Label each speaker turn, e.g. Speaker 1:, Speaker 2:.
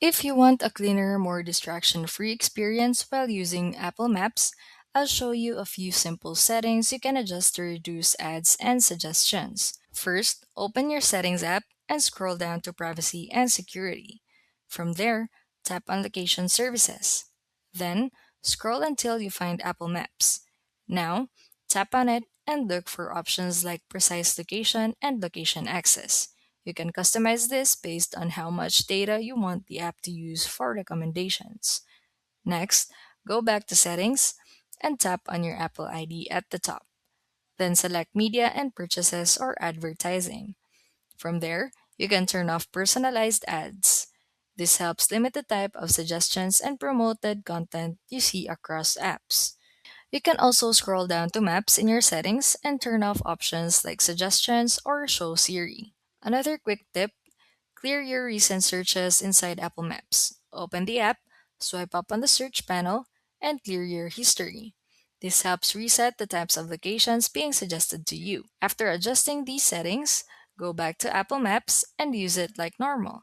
Speaker 1: If you want a cleaner, more distraction free experience while using Apple Maps, I'll show you a few simple settings you can adjust to reduce ads and suggestions. First, open your Settings app and scroll down to Privacy and Security. From there, tap on Location Services. Then, scroll until you find Apple Maps. Now, tap on it and look for options like Precise Location and Location Access. You can customize this based on how much data you want the app to use for recommendations. Next, go back to Settings and tap on your Apple ID at the top. Then select Media and Purchases or Advertising. From there, you can turn off personalized ads. This helps limit the type of suggestions and promoted content you see across apps. You can also scroll down to Maps in your settings and turn off options like Suggestions or Show Siri. Another quick tip: clear your recent searches inside Apple Maps. Open the app, swipe up on the search panel, and clear your history. This helps reset the types of locations being suggested to you. After adjusting these settings, go back to Apple Maps and use it like normal.